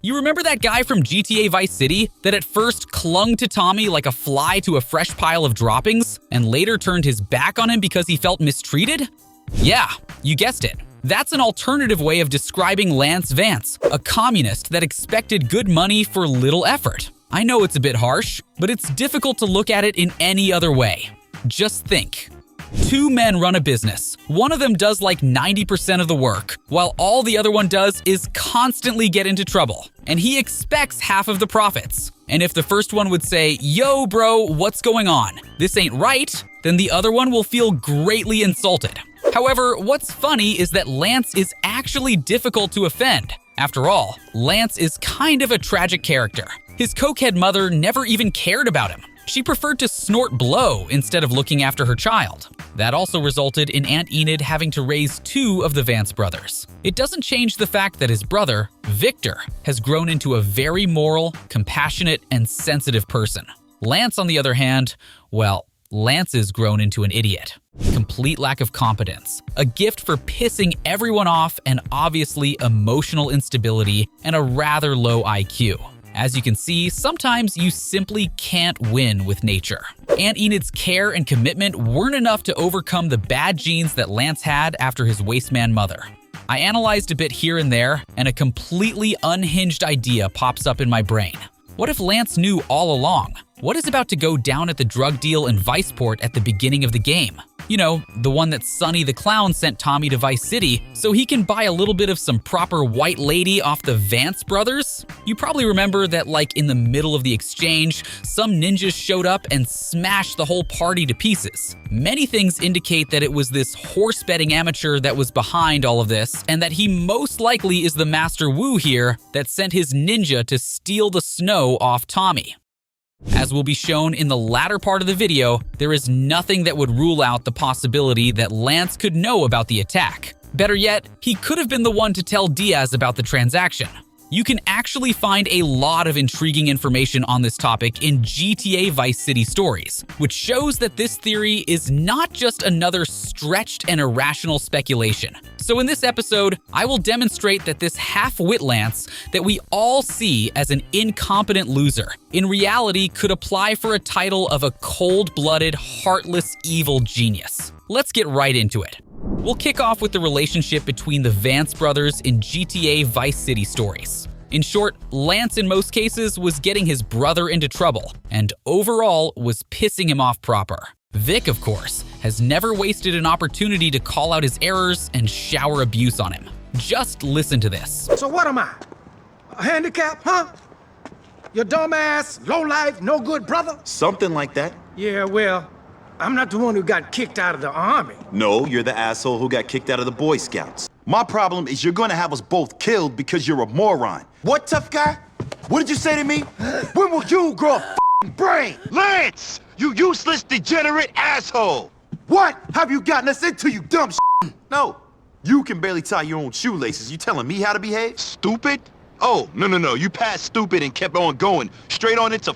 You remember that guy from GTA Vice City that at first clung to Tommy like a fly to a fresh pile of droppings and later turned his back on him because he felt mistreated? Yeah, you guessed it. That's an alternative way of describing Lance Vance, a communist that expected good money for little effort. I know it's a bit harsh, but it's difficult to look at it in any other way. Just think. Two men run a business. One of them does like 90% of the work, while all the other one does is constantly get into trouble. And he expects half of the profits. And if the first one would say, "Yo, bro, what's going on? This ain't right," then the other one will feel greatly insulted. However, what's funny is that Lance is actually difficult to offend. After all, Lance is kind of a tragic character. His cokehead mother never even cared about him. She preferred to snort blow instead of looking after her child. That also resulted in Aunt Enid having to raise two of the Vance brothers. It doesn't change the fact that his brother, Victor, has grown into a very moral, compassionate, and sensitive person. Lance, on the other hand, well, Lance has grown into an idiot. Complete lack of competence, a gift for pissing everyone off, and obviously emotional instability and a rather low IQ. As you can see, sometimes you simply can't win with nature. Aunt Enid's care and commitment weren't enough to overcome the bad genes that Lance had after his wasteman mother. I analyzed a bit here and there, and a completely unhinged idea pops up in my brain. What if Lance knew all along? What is about to go down at the drug deal in Viceport at the beginning of the game? You know, the one that Sonny the Clown sent Tommy to Vice City so he can buy a little bit of some proper white lady off the Vance brothers? You probably remember that like in the middle of the exchange, some ninjas showed up and smashed the whole party to pieces. Many things indicate that it was this horse betting amateur that was behind all of this, and that he most likely is the Master Wu here that sent his ninja to steal the snow off Tommy. As will be shown in the latter part of the video, there is nothing that would rule out the possibility that Lance could know about the attack. Better yet, he could have been the one to tell Diaz about the transaction. You can actually find a lot of intriguing information on this topic in GTA Vice City stories, which shows that this theory is not just another stretched and irrational speculation. So in this episode, I will demonstrate that this half-wit Lance that we all see as an incompetent loser, in reality could apply for a title of a cold-blooded, heartless, evil genius. Let's get right into it. We'll kick off with the relationship between the Vance brothers in GTA Vice City stories. In short, Lance in most cases was getting his brother into trouble, and overall was pissing him off proper. Vic, of course, has never wasted an opportunity to call out his errors and shower abuse on him. Just listen to this. So what am I? A handicap, huh? Your dumbass, low-life, no-good brother? Something like that. Yeah, well, I'm not the one who got kicked out of the army. No, you're the asshole who got kicked out of the Boy Scouts. My problem is you're gonna have us both killed because you're a moron. What, tough guy? What did you say to me? When will you grow a f***ing brain? Lance! You useless, degenerate asshole! What have you gotten us into, you dumb shit? No, you can barely tie your own shoelaces. You telling me how to behave? Stupid? Oh, no. You passed stupid and kept on going. Straight on into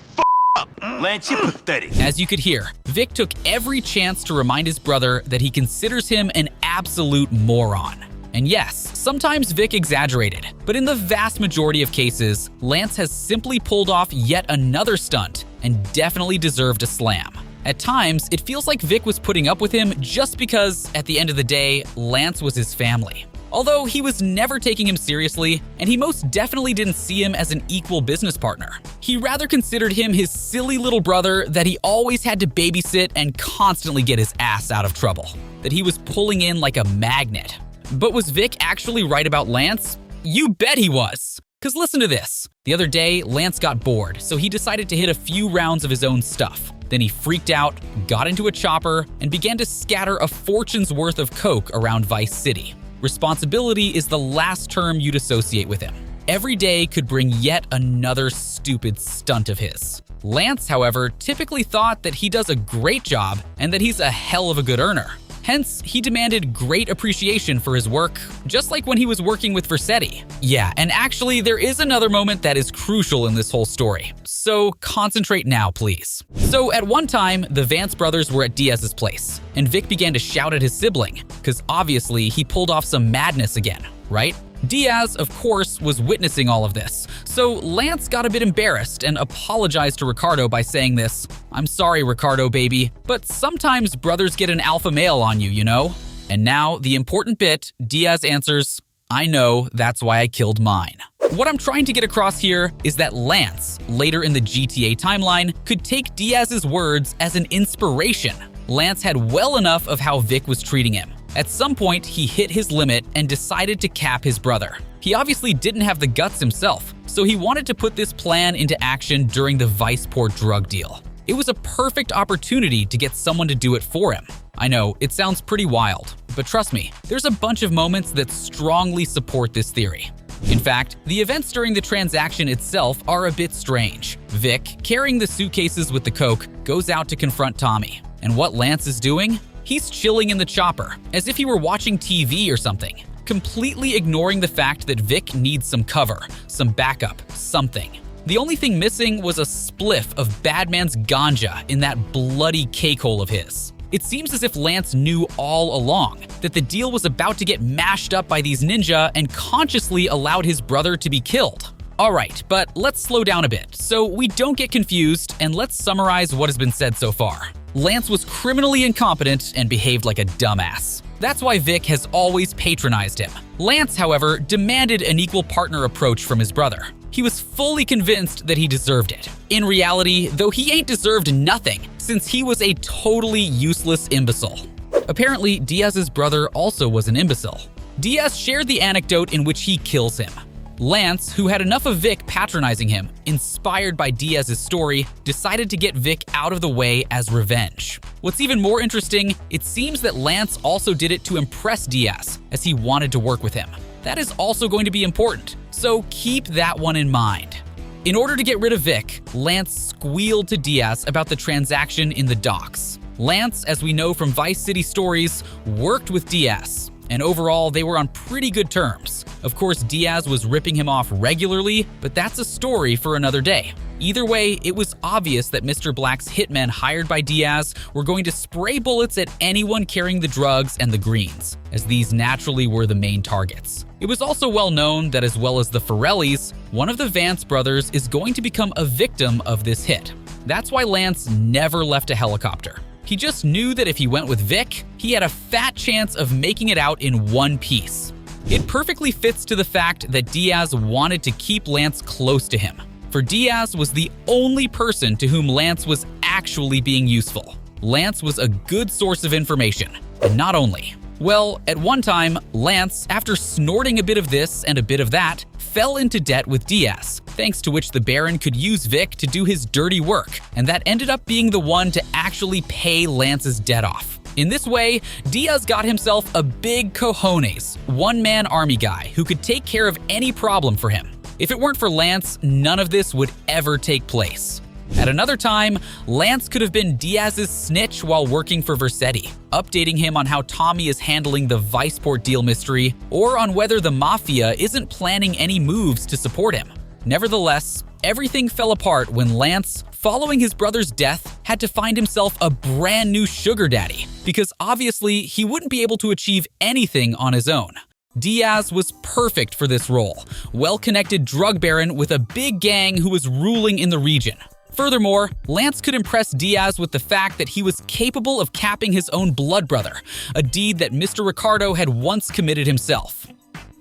up. Lance, you're pathetic. As you could hear, Vic took every chance to remind his brother that he considers him an absolute moron. And yes, sometimes Vic exaggerated, but in the vast majority of cases, Lance has simply pulled off yet another stunt and definitely deserved a slam. At times, it feels like Vic was putting up with him just because, at the end of the day, Lance was his family. Although he was never taking him seriously, and he most definitely didn't see him as an equal business partner. He rather considered him his silly little brother that he always had to babysit and constantly get his ass out of trouble. That he was pulling in like a magnet. But was Vic actually right about Lance? You bet he was! Cause listen to this. The other day, Lance got bored, so he decided to hit a few rounds of his own stuff. Then he freaked out, got into a chopper, and began to scatter a fortune's worth of coke around Vice City. Responsibility is the last term you'd associate with him. Every day could bring yet another stupid stunt of his. Lance, however, typically thought that he does a great job and that he's a hell of a good earner. Hence, he demanded great appreciation for his work, just like when he was working with Vercetti. Yeah, and actually, there is another moment that is crucial in this whole story. So concentrate now, please. So at one time, the Vance brothers were at Diaz's place, and Vic began to shout at his sibling, because obviously he pulled off some madness again, right? Diaz, of course, was witnessing all of this, so Lance got a bit embarrassed and apologized to Ricardo by saying this, "I'm sorry, Ricardo, baby, but sometimes brothers get an alpha male on you, you know?" And now, the important bit, Diaz answers, "I know, that's why I killed mine." What I'm trying to get across here is that Lance, later in the GTA timeline, could take Diaz's words as an inspiration. Lance had well enough of how Vic was treating him. At some point, he hit his limit and decided to cap his brother. He obviously didn't have the guts himself, so he wanted to put this plan into action during the Viceport drug deal. It was a perfect opportunity to get someone to do it for him. I know, it sounds pretty wild, but trust me, there's a bunch of moments that strongly support this theory. In fact, the events during the transaction itself are a bit strange. Vic, carrying the suitcases with the coke, goes out to confront Tommy. And what Lance is doing? He's chilling in the chopper, as if he were watching TV or something, completely ignoring the fact that Vic needs some cover, some backup, something. The only thing missing was a spliff of Badman's ganja in that bloody cakehole of his. It seems as if Lance knew all along that the deal was about to get mashed up by these ninja and consciously allowed his brother to be killed. Alright, but let's slow down a bit so we don't get confused, and let's summarize what has been said so far. Lance was criminally incompetent and behaved like a dumbass. That's why Vic has always patronized him. Lance, however, demanded an equal partner approach from his brother. He was fully convinced that he deserved it. In reality, though, he ain't deserved nothing, since he was a totally useless imbecile. Apparently, Diaz's brother also was an imbecile. Diaz shared the anecdote in which he kills him. Lance, who had enough of Vic patronizing him, inspired by Diaz's story, decided to get Vic out of the way as revenge. What's even more interesting, it seems that Lance also did it to impress Diaz, as he wanted to work with him. That is also going to be important, so keep that one in mind. In order to get rid of Vic, Lance squealed to Diaz about the transaction in the docks. Lance, as we know from Vice City stories, worked with Diaz, and overall they were on pretty good terms. Of course, Diaz was ripping him off regularly, but that's a story for another day. Either way, it was obvious that Mr. Black's hitmen hired by Diaz were going to spray bullets at anyone carrying the drugs and the greens, as these naturally were the main targets. It was also well known that, as well as the Forellis, one of the Vance brothers is going to become a victim of this hit. That's why Lance never left a helicopter. He just knew that if he went with Vic, he had a fat chance of making it out in one piece. It perfectly fits to the fact that Diaz wanted to keep Lance close to him, for Diaz was the only person to whom Lance was actually being useful. Lance was a good source of information, and not only. Well, at one time, Lance, after snorting a bit of this and a bit of that, fell into debt with Diaz, thanks to which the Baron could use Vic to do his dirty work, and that ended up being the one to actually pay Lance's debt off. In this way, Diaz got himself a big cojones, one-man army guy who could take care of any problem for him. If it weren't for Lance, none of this would ever take place. At another time, Lance could have been Diaz's snitch while working for Vercetti, updating him on how Tommy is handling the Viceport deal mystery, or on whether the Mafia isn't planning any moves to support him. Nevertheless, everything fell apart when Lance, following his brother's death, had to find himself a brand new sugar daddy, because obviously he wouldn't be able to achieve anything on his own. Diaz was perfect for this role, well-connected drug baron with a big gang who was ruling in the region. Furthermore, Lance could impress Diaz with the fact that he was capable of capping his own blood brother, a deed that Mr. Ricardo had once committed himself.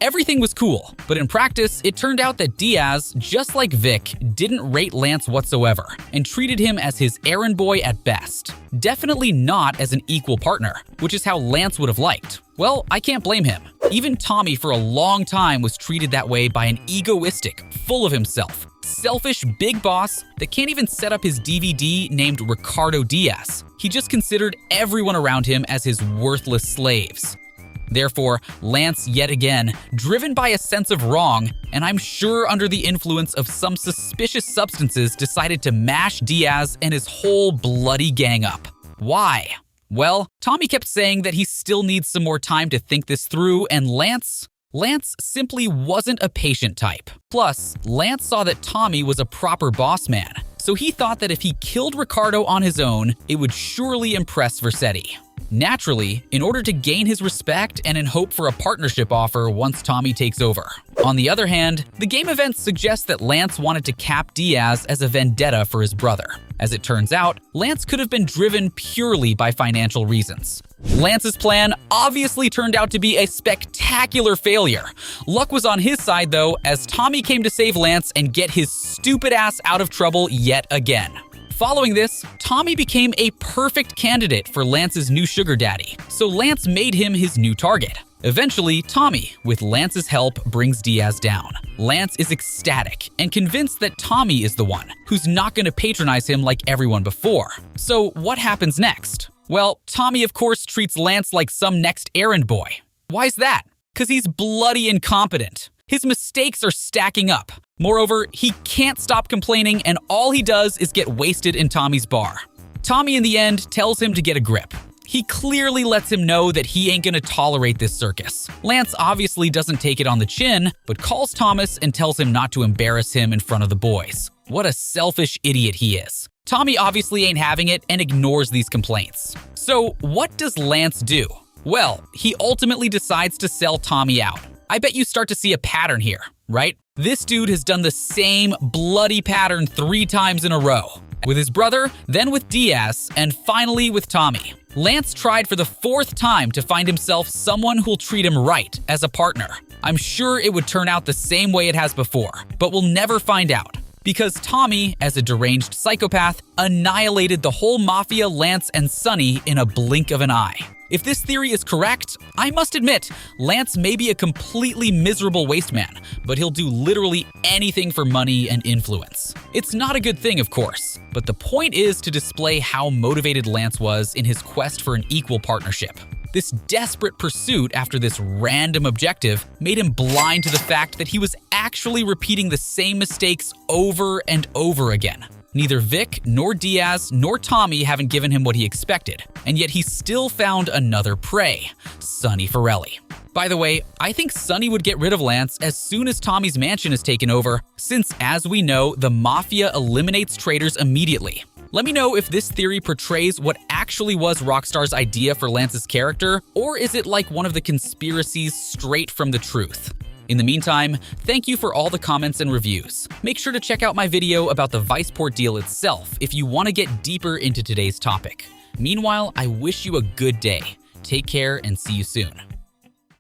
Everything was cool, but in practice, it turned out that Diaz, just like Vic, didn't rate Lance whatsoever and treated him as his errand boy at best. Definitely not as an equal partner, which is how Lance would have liked. Well, I can't blame him. Even Tommy for a long time was treated that way by an egoistic, full of himself, selfish big boss that can't even set up his DVD named Ricardo Diaz. He just considered everyone around him as his worthless slaves. Therefore, Lance, yet again, driven by a sense of wrong, and I'm sure under the influence of some suspicious substances, decided to mash Diaz and his whole bloody gang up. Why? Well, Tommy kept saying that he still needs some more time to think this through, and Lance simply wasn't a patient type. Plus, Lance saw that Tommy was a proper boss man, so he thought that if he killed Ricardo on his own, it would surely impress Vercetti. Naturally, in order to gain his respect and in hope for a partnership offer once Tommy takes over. On the other hand, the game events suggest that Lance wanted to cap Diaz as a vendetta for his brother. As it turns out, Lance could have been driven purely by financial reasons. Lance's plan obviously turned out to be a spectacular failure. Luck was on his side though, as Tommy came to save Lance and get his stupid ass out of trouble yet again. Following this, Tommy became a perfect candidate for Lance's new sugar daddy, so Lance made him his new target. Eventually, Tommy, with Lance's help, brings Diaz down. Lance is ecstatic and convinced that Tommy is the one who's not going to patronize him like everyone before. So what happens next? Well, Tommy of course treats Lance like some next errand boy. Why's that? Because he's bloody incompetent. His mistakes are stacking up. Moreover, he can't stop complaining and all he does is get wasted in Tommy's bar. Tommy in the end tells him to get a grip. He clearly lets him know that he ain't gonna tolerate this circus. Lance obviously doesn't take it on the chin, but calls Thomas and tells him not to embarrass him in front of the boys. What a selfish idiot he is. Tommy obviously ain't having it and ignores these complaints. So what does Lance do? Well, he ultimately decides to sell Tommy out. I bet you start to see a pattern here, right? This dude has done the same bloody pattern 3 times in a row. With his brother, then with Diaz, and finally with Tommy. Lance tried for the 4th time to find himself someone who'll treat him right as a partner. I'm sure it would turn out the same way it has before, but we'll never find out. Because Tommy, as a deranged psychopath, annihilated the whole mafia, Lance and Sonny in a blink of an eye. If this theory is correct, I must admit, Lance may be a completely miserable waste man, but he'll do literally anything for money and influence. It's not a good thing, of course, but the point is to display how motivated Lance was in his quest for an equal partnership. This desperate pursuit after this random objective made him blind to the fact that he was actually repeating the same mistakes over and over again. Neither Vic, nor Diaz, nor Tommy haven't given him what he expected, and yet he still found another prey, Sonny Forelli. By the way, I think Sonny would get rid of Lance as soon as Tommy's mansion is taken over, since as we know, the mafia eliminates traitors immediately. Let me know if this theory portrays what actually was Rockstar's idea for Lance's character, or is it like one of the conspiracies straight from the truth? In the meantime, thank you for all the comments and reviews. Make sure to check out my video about the Viceport deal itself if you want to get deeper into today's topic. Meanwhile, I wish you a good day. Take care and see you soon.